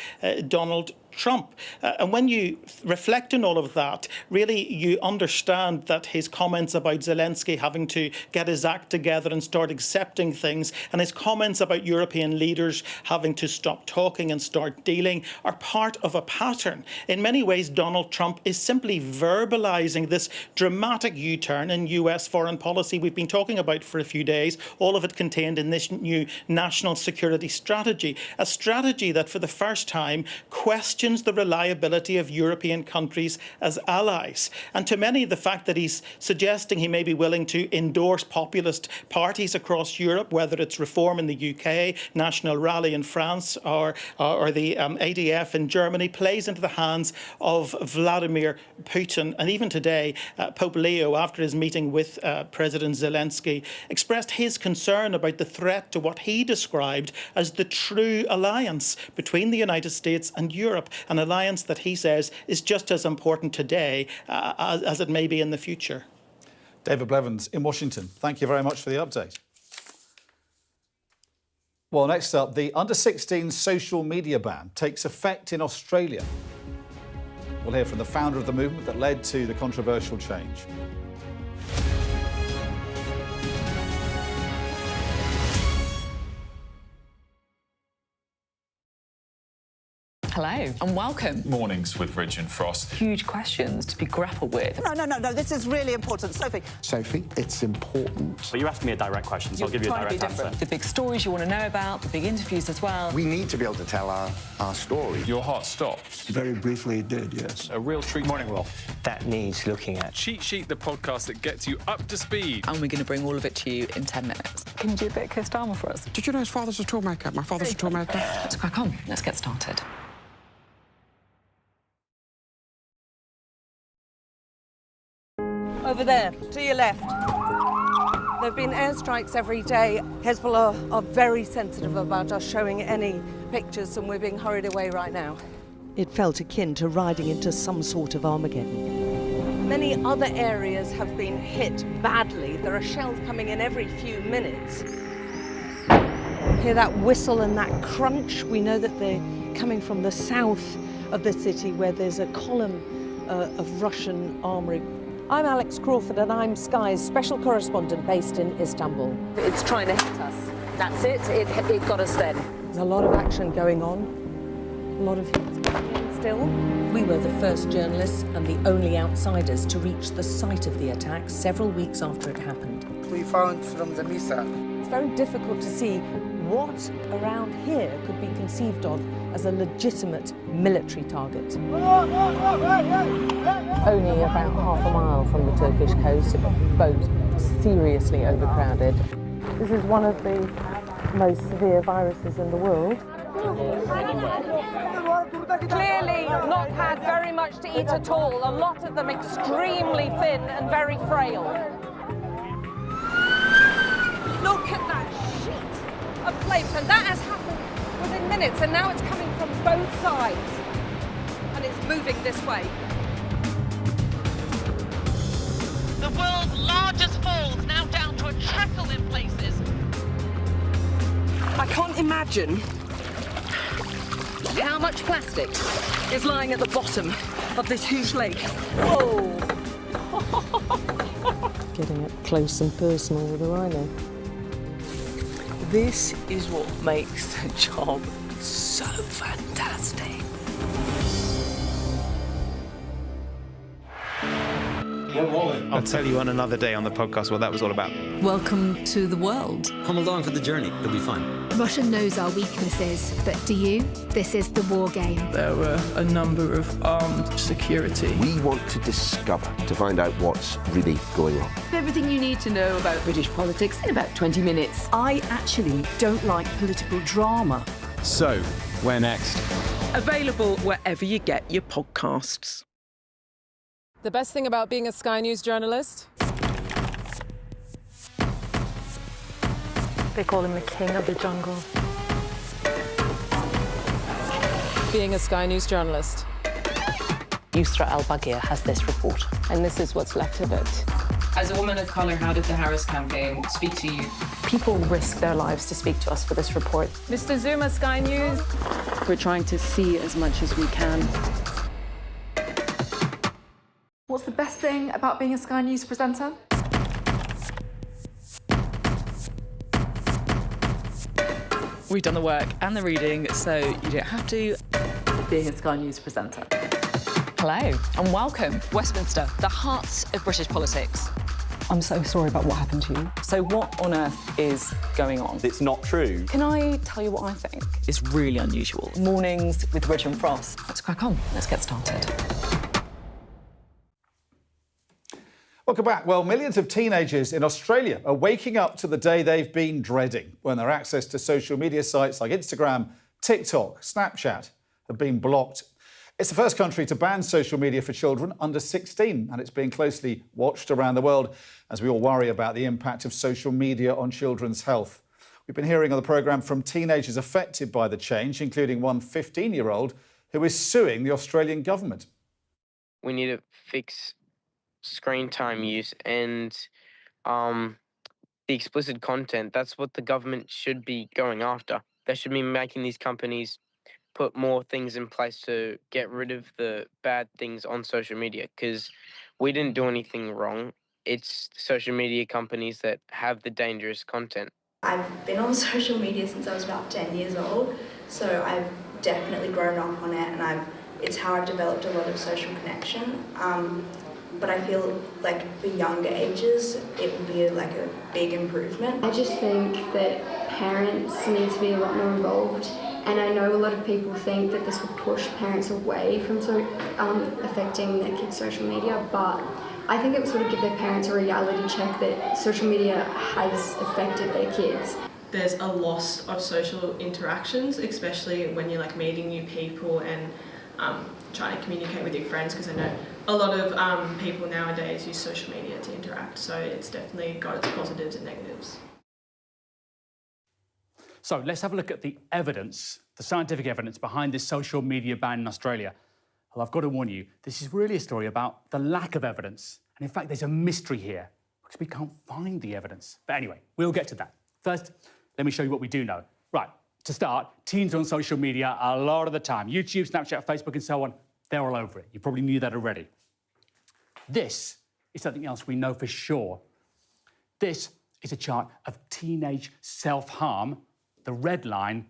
[SPEAKER 4] Donald Trump. And when you reflect on all of that, really you understand that his comments about Zelensky having to get his act together and start accepting things, and his comments about European leaders having to stop talking and start dealing, are part of a pattern. In many ways, Donald Trump is simply verbalizing this dramatic U-turn in US foreign policy we've been talking about for a few days, all of it contained in this new national security strategy, a strategy that for the first time questions questions the reliability of European countries as allies. And to many, the fact that he's suggesting he may be willing to endorse populist parties across Europe, whether it's Reform in the UK, National Rally in France, or the ADF in Germany, plays into the hands of Vladimir Putin. And even today, Pope Leo, after his meeting with President Zelensky, expressed his concern about the threat to what he described as the true alliance between the United States and Europe, an alliance that he says is just as important today as it may be in the future.
[SPEAKER 1] David Blevins in Washington, thank you very much for the update. Well, next up, the under-16 social media ban takes effect in Australia. We'll hear from the founder of the movement that led to the controversial change.
[SPEAKER 12] Hello and welcome.
[SPEAKER 5] Mornings with Ridge and Frost.
[SPEAKER 12] Huge questions to be grappled with.
[SPEAKER 22] No, this is really important. Sophie, it's important.
[SPEAKER 23] But you're asking me a direct question, so I'll give you a direct answer.
[SPEAKER 12] The big stories you want to know about, the big interviews as well.
[SPEAKER 22] We need to be able to tell our story.
[SPEAKER 5] Your heart stops.
[SPEAKER 22] Very briefly, it did, yes.
[SPEAKER 5] A real treat.
[SPEAKER 23] Morning, Rolf. That needs looking at.
[SPEAKER 5] Cheat Sheet, the podcast that gets you up to speed.
[SPEAKER 12] And we're going to bring all of it to you in 10 minutes. Can you do a bit of Kostama for us?
[SPEAKER 22] Did you know his father's a toolmaker? My father's a toolmaker.
[SPEAKER 12] Let's crack on. Let's get started.
[SPEAKER 24] Over there, to your left. There have been airstrikes every day. Hezbollah are very sensitive about us showing any pictures, and we're being hurried away right now. It felt akin to riding into some sort of Armageddon. Many other areas have been hit badly. There are shells coming in every few minutes. Hear that whistle and that crunch? We know that they're coming from the south of the city, where there's a column of Russian armoury. I'm Alex Crawford and I'm Sky's special correspondent based in Istanbul.
[SPEAKER 25] It's trying to hit us. That's it. It got us then.
[SPEAKER 24] There's a lot of action going on, a lot of hits still. We were the first journalists and the only outsiders to reach the site of the attack several weeks after it happened.
[SPEAKER 26] We found from the missile.
[SPEAKER 24] It's very difficult to see what around here could be conceived of as a legitimate military target. Only about half a mile from the Turkish coast, a boat seriously overcrowded. This is one of the most severe viruses in the world. Clearly not had very much to eat at all, a lot of them extremely thin and very frail. Look at that sheet of flames, and that has happened within minutes, and now it's coming from both sides, and it's moving this way.
[SPEAKER 27] The world's largest falls now down to a trickle in places.
[SPEAKER 24] I can't imagine how much plastic is lying at the bottom of this huge lake. Whoa! Getting up close and personal with a rhino.
[SPEAKER 28] This is what makes the job so fantastic.
[SPEAKER 29] I'll tell you on another day on the podcast what that was all about.
[SPEAKER 18] Welcome to the world.
[SPEAKER 15] Come along for the journey. It'll be fun.
[SPEAKER 3] Russia knows our weaknesses, but do you? This is the war game.
[SPEAKER 11] There were a number of armed security.
[SPEAKER 30] We want to discover, to find out what's really going on.
[SPEAKER 18] Everything you need to know about British politics in about 20 minutes. I actually don't like political drama.
[SPEAKER 29] So, where next?
[SPEAKER 11] Available wherever you get your podcasts. The best thing about being a Sky News journalist?
[SPEAKER 24] They call him the king of the jungle.
[SPEAKER 11] Being a Sky News journalist.
[SPEAKER 25] Yusra al-Baghir has this report.
[SPEAKER 11] And this is what's left of it.
[SPEAKER 13] As a woman of colour, how did the Harris campaign speak to you?
[SPEAKER 25] People risk their lives to speak to us for this report.
[SPEAKER 11] Mr. Zuma, Sky News.
[SPEAKER 18] We're trying to see as much as we can.
[SPEAKER 14] What's the best thing about being a Sky News presenter?
[SPEAKER 12] We've done the work and the reading, so you don't have to.
[SPEAKER 25] Being a Sky News presenter.
[SPEAKER 12] Hello and welcome. Westminster, the heart of British politics. I'm so sorry about what happened to you. So what on earth is going on?
[SPEAKER 23] It's not true.
[SPEAKER 12] Can I tell you what I think?
[SPEAKER 28] It's really unusual.
[SPEAKER 12] Mornings with Rich and Frost. Let's crack on. Let's get started.
[SPEAKER 1] Welcome back. Well, millions of teenagers in Australia are waking up to the day they've been dreading when their access to social media sites like Instagram, TikTok, Snapchat have been blocked. It's the first country to ban social media for children under 16, and it's being closely watched around the world as we all worry about the impact of social media on children's health. We've been hearing on the programme from teenagers affected by the change, including one 15-year-old who is suing the Australian government.
[SPEAKER 2] We need to fix screen time use and the explicit content. That's what the government should be going after. They should be making these companies put more things in place to get rid of the bad things on social media, because we didn't do anything wrong. It's social media companies that have the dangerous content.
[SPEAKER 6] I've been on social media since I was about 10 years old, so I've definitely grown up on it, and it's how I've developed a lot of social connection. But I feel like for younger ages, it would be like a big improvement.
[SPEAKER 7] I just think that parents need to be a lot more involved, and I know a lot of people think that this will push parents away from affecting their kids' social media, but I think it would sort of give their parents a reality check that social media has affected their kids.
[SPEAKER 8] There's a loss of social interactions, especially when you're like meeting new people and trying to communicate with your friends, because I know a lot of people nowadays use social media to interact, so it's definitely got its positives and negatives.
[SPEAKER 9] So let's have a look at the evidence, the scientific evidence behind this social media ban in Australia. Well, I've got to warn you, this is really a story about the lack of evidence. And in fact, there's a mystery here because we can't find the evidence. But anyway, we'll get to that. First, let me show you what we do know. Right, to start, teens are on social media a lot of the time. YouTube, Snapchat, Facebook, and so on, they're all over it. You probably knew that already. This is something else we know for sure. This is a chart of teenage self-harm. The red line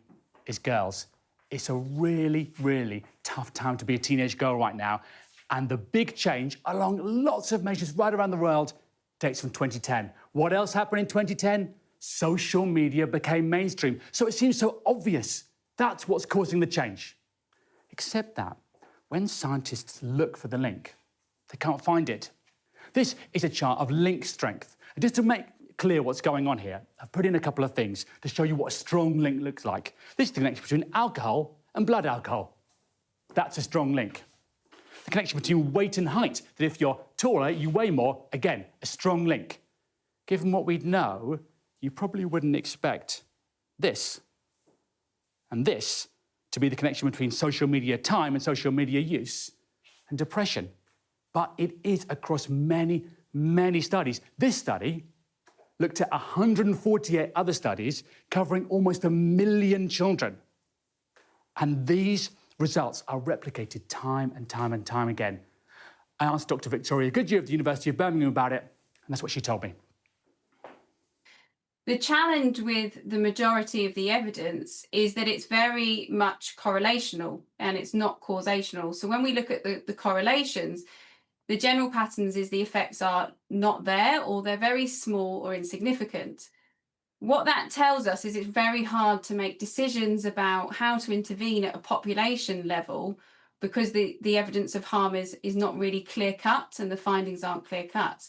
[SPEAKER 9] is girls. It's a really, really tough time to be a teenage girl right now. And the big change, along lots of measures right around the world, dates from 2010. What else happened in 2010? Social media became mainstream. So it seems so obvious. That's what's causing the change. Except that when scientists look for the link, they can't find it. This is a chart of link strength. And just to make clear what's going on here, I've put in a couple of things to show you what a strong link looks like. This is the connection between alcohol and blood alcohol. That's a strong link. The connection between weight and height, that if you're taller, you weigh more, again, a strong link. Given what we know, you probably wouldn't expect this and this to be the connection between social media time and social media use and depression. But it is across many, many studies. This study looked at 148 other studies covering almost 1 million children. And these results are replicated time and time and time again. I asked Dr. Victoria Goodyear of the University of Birmingham about it, and that's what she told me.
[SPEAKER 10] The challenge with the majority of the evidence is that it's very much correlational and it's not causational. So when we look at the correlations, the general patterns is the effects are not there, or they're very small or insignificant. What that tells us is it's very hard to make decisions about how to intervene at a population level, because the evidence of harm is not really clear cut and the findings aren't clear cut.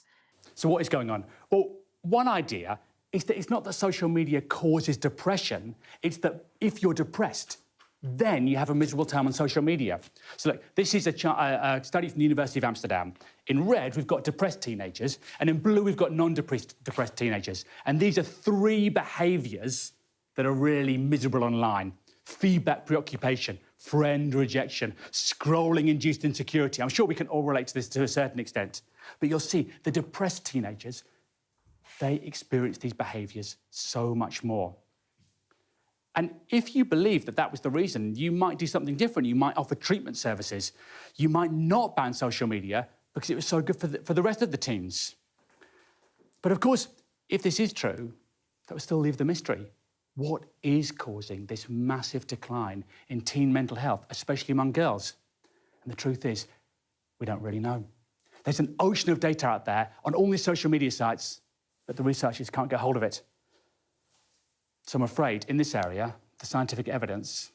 [SPEAKER 9] So what is going on? Well, one idea is that it's not that social media causes depression, it's that if you're depressed, then you have a miserable time on social media. So look, this is a study from the University of Amsterdam. In red, we've got depressed teenagers, and in blue, we've got non-depressed teenagers. And these are 3 behaviours that are really miserable online. Feedback preoccupation, friend rejection, scrolling-induced insecurity. I'm sure we can all relate to this to a certain extent. But you'll see, the depressed teenagers, they experience these behaviours so much more. And if you believe that that was the reason, you might do something different. You might offer treatment services. You might not ban social media because it was so good for the rest of the teens. But of course, if this is true, that would still leave the mystery. What is causing this massive decline in teen mental health, especially among girls? And the truth is, we don't really know. There's an ocean of data out there on all these social media sites, but the researchers can't get hold of it. So I'm afraid in this area, the scientific evidence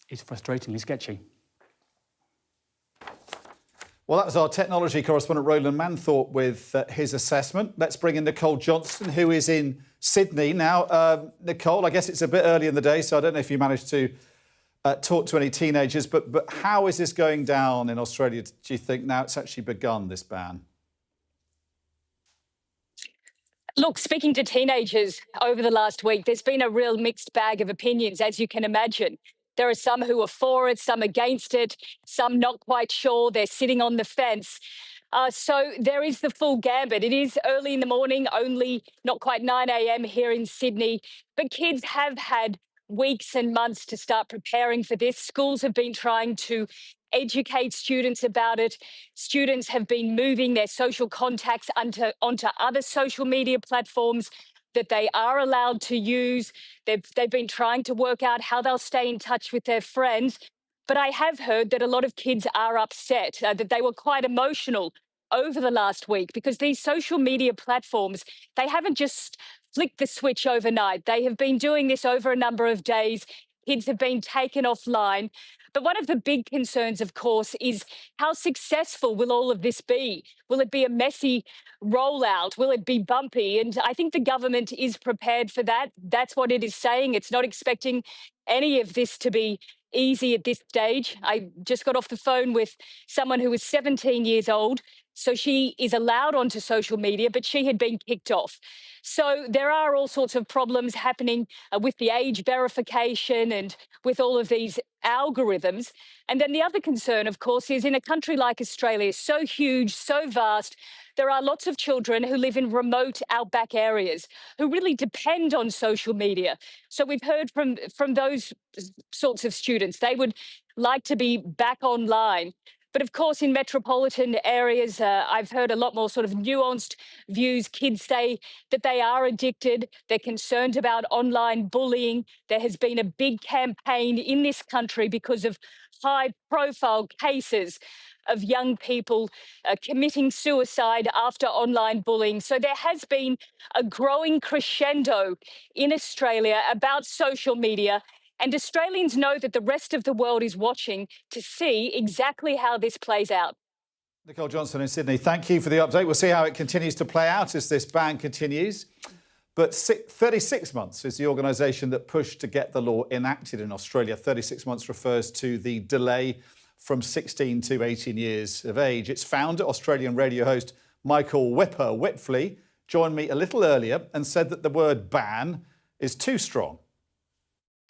[SPEAKER 9] is frustratingly sketchy.
[SPEAKER 1] Well, that was our technology correspondent Roland Manthorpe with his assessment. Let's bring in Nicole Johnston, who is in Sydney now. Nicole, I guess it's a bit early in the day, so I don't know if you managed to talk to any teenagers, but how is this going down in Australia, do you think, now it's actually begun, this ban?
[SPEAKER 4] Look, speaking to teenagers over the last week, there's been a real mixed bag of opinions, as you can imagine. There are some who are for it, some against it, some not quite sure. They're sitting on the fence. So there is the full gambit. It is early in the morning, only not quite 9 a.m. here in Sydney, but kids have had weeks and months to start preparing for this. Schools have been trying to educate students about it. Students have been moving their social contacts onto other social media platforms that they are allowed to use. They've been trying to work out how they'll stay in touch with their friends. But I have heard that a lot of kids are upset, that they were quite emotional over the last week because these social media platforms, they haven't just flicked the switch overnight. They have been doing this over a number of days. Kids have been taken offline. But one of the big concerns, of course, is how successful will all of this be? Will it be a messy rollout? Will it be bumpy? And I think the government is prepared for that. That's what it is saying. It's not expecting any of this to be easy at this stage. I just got off the phone with someone who was 17 years old. So she is allowed onto social media, but she had been kicked off. So there are all sorts of problems happening with the age verification and with all of these algorithms. And then the other concern, of course, is in a country like Australia, so huge, so vast, there are lots of children who live in remote outback areas who really depend on social media. So we've heard from those sorts of students, they would like to be back online. But of course, in metropolitan areas, I've heard a lot more sort of nuanced views. Kids say that they are addicted. They're concerned about online bullying. There has been a big campaign in this country because of high-profile cases of young people committing suicide after online bullying. So there has been a growing crescendo in Australia about social media. And Australians know that the rest of the world is watching to see exactly how this plays out.
[SPEAKER 1] Nicole Johnston in Sydney, thank you for the update. We'll see how it continues to play out as this ban continues. But 36 months is the organisation that pushed to get the law enacted in Australia. 36 months refers to the delay from 16 to 18 years of age. Its founder, Australian radio host Michael Whipfley, joined me a little earlier and said that the word ban is too strong.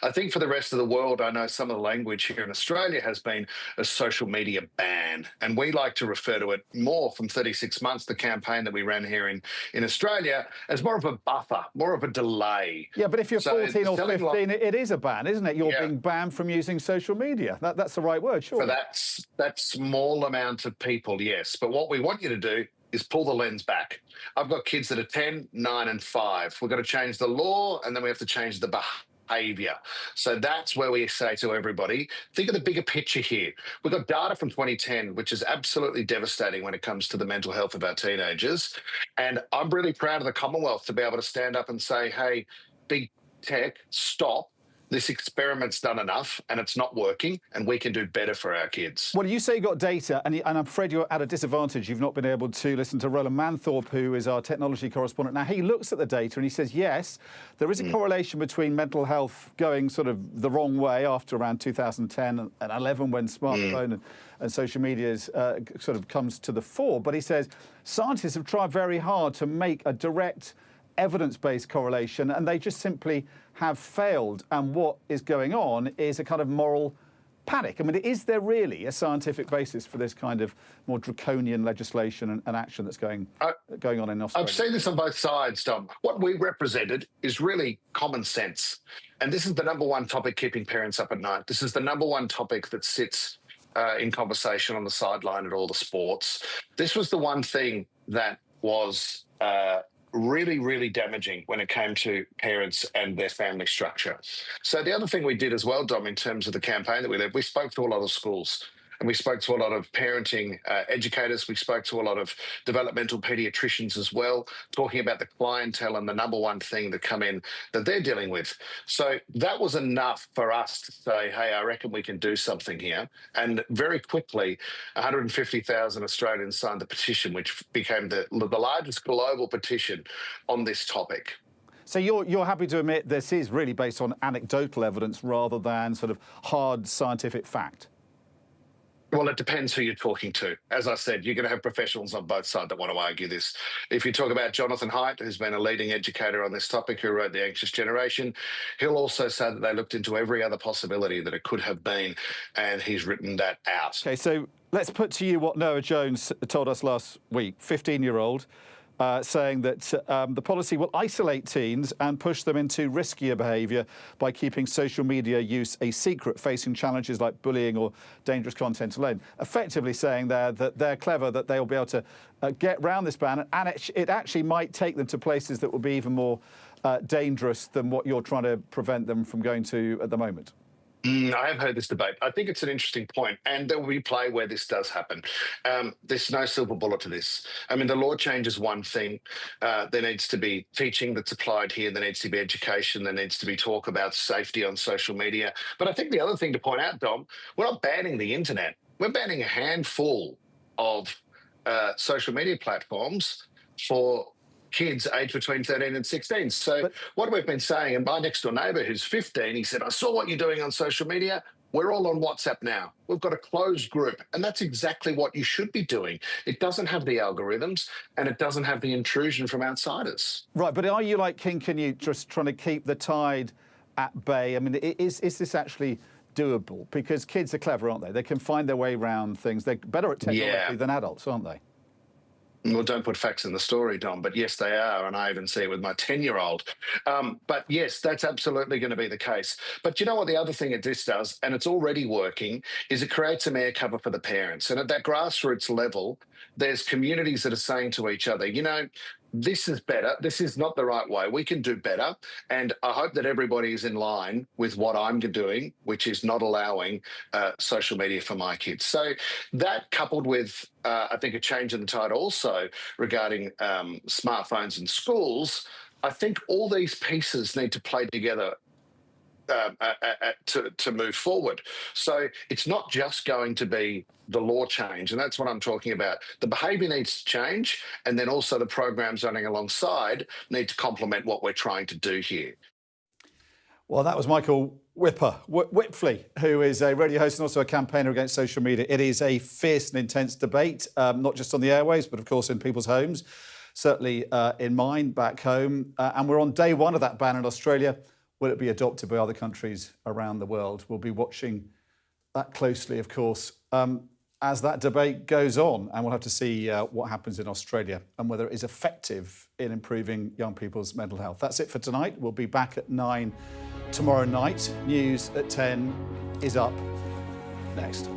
[SPEAKER 5] I think for the rest of the world, I know some of the language here in Australia has been a social media ban, and we like to refer to it more from 36 months, the campaign that we ran here in Australia, as more of a buffer, more of a delay.
[SPEAKER 1] Yeah, but if you're 14 or 15, it is a ban, isn't it? You're being banned from using social media. That's the right word, sure.
[SPEAKER 5] For that small amount of people, yes. But what we want you to do is pull the lens back. I've got kids that are 10, 9 and 5. We've got to change the law, and then we have to change the behaviour. So that's where we say to everybody, think of the bigger picture here. We've got data from 2010, which is absolutely devastating when it comes to the mental health of our teenagers. And I'm really proud of the Commonwealth to be able to stand up and say, hey, big tech, stop. This experiment's done enough and it's not working, and we can do better for our kids.
[SPEAKER 1] Well, you say you got data, and I'm afraid you're at a disadvantage. You've not been able to listen to Roland Manthorpe, who is our technology correspondent. Now, he looks at the data and he says, yes, there is a correlation between mental health going sort of the wrong way after around 2010 and 11 when smartphone and social media sort of comes to the fore. But he says scientists have tried very hard to make a direct evidence-based correlation, and they just simply have failed. And what is going on is a kind of moral panic. I mean, is there really a scientific basis for this kind of more draconian legislation and action that's going on in Australia?
[SPEAKER 5] I've seen this on both sides, Dom. What we represented is really common sense. And this is the number one topic keeping parents up at night. This is the number one topic that sits in conversation on the sideline at all the sports. This was the one thing that was really, really damaging when it came to parents and their family structure. So the other thing we did as well, Dom, in terms of the campaign that we led, we spoke to a lot of schools. and we spoke to a lot of parenting educators. We spoke to a lot of developmental paediatricians as well, talking about the clientele and the number one thing that come in that they're dealing with. So that was enough for us to say, hey, I reckon we can do something here. And very quickly, 150,000 Australians signed the petition, which became the largest global petition on this topic.
[SPEAKER 1] So you're happy to admit this is really based on anecdotal evidence rather than sort of hard scientific fact?
[SPEAKER 5] Well, it depends who you're talking to. As I said, you're going to have professionals on both sides that want to argue this. If you talk about Jonathan Haidt, who's been a leading educator on this topic, who wrote The Anxious Generation, he'll also say that they looked into every other possibility that it could have been, and he's written that out.
[SPEAKER 1] OK, so let's put to you what Noah Jones told us last week, 15-year-old, saying that the policy will isolate teens and push them into riskier behaviour by keeping social media use a secret, facing challenges like bullying or dangerous content alone. Effectively saying there that they're clever, that they'll be able to get round this ban, and it actually might take them to places that will be even more dangerous than what you're trying to prevent them from going to at the moment.
[SPEAKER 5] I have heard this debate. I think it's an interesting point, and there will be play where this does happen. There's no silver bullet to this. I mean, the law change is one thing. There needs to be teaching that's applied here. There needs to be education. There needs to be talk about safety on social media. But I think the other thing to point out, Dom, we're not banning the internet. We're banning a handful of social media platforms for kids aged between 13 and 16. So what we've been saying, and my next door neighbour who's 15, he said, I saw what you're doing on social media. We're all on WhatsApp now. We've got a closed group, and that's exactly what you should be doing. It doesn't have the algorithms, and it doesn't have the intrusion from outsiders.
[SPEAKER 1] Right, but are you like King Canute, just trying to keep the tide at bay? I mean, is this actually doable? Because kids are clever, aren't they? They can find their way around things. They're better at technology than adults, aren't they?
[SPEAKER 5] Well, don't put facts in the story, Dom, but yes, they are, and I even see it with my 10-year-old. But yes, that's absolutely going to be the case. But you know what the other thing this does, and it's already working, is it creates some air cover for the parents. And at that grassroots level, there's communities that are saying to each other, you know, this is better. This is not the right way. We can do better. And I hope that everybody is in line with what I'm doing, which is not allowing social media for my kids. So that coupled with, I think, a change in the tide also regarding smartphones in schools, I think all these pieces need to play together to move forward. So it's not just going to be the law change, and that's what I'm talking about. The behaviour needs to change, and then also the programs running alongside need to complement what we're trying to do here.
[SPEAKER 1] Well, that was Michael Whipfley, who is a radio host and also a campaigner against social media. It is a fierce and intense debate, not just on the airwaves, but of course in people's homes, certainly in mine back home. And we're on day one of that ban in Australia. Will it be adopted by other countries around the world? We'll be watching that closely, of course, as that debate goes on. And we'll have to see what happens in Australia and whether it is effective in improving young people's mental health. That's it for tonight. We'll be back at 9 tomorrow night. News at 10 is up next.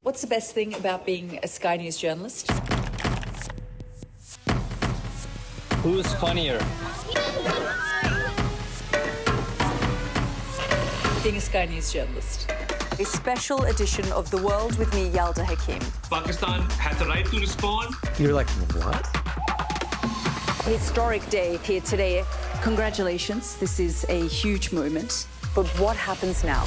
[SPEAKER 3] What's the best thing about being a Sky News journalist?
[SPEAKER 15] Who's funnier?
[SPEAKER 3] Being a Sky News journalist.
[SPEAKER 16] A special edition of The World with me, Yalda Hakim.
[SPEAKER 15] Pakistan has the right to respond.
[SPEAKER 16] You're like, what? Historic day here today. Congratulations, this is a huge moment. But what happens now?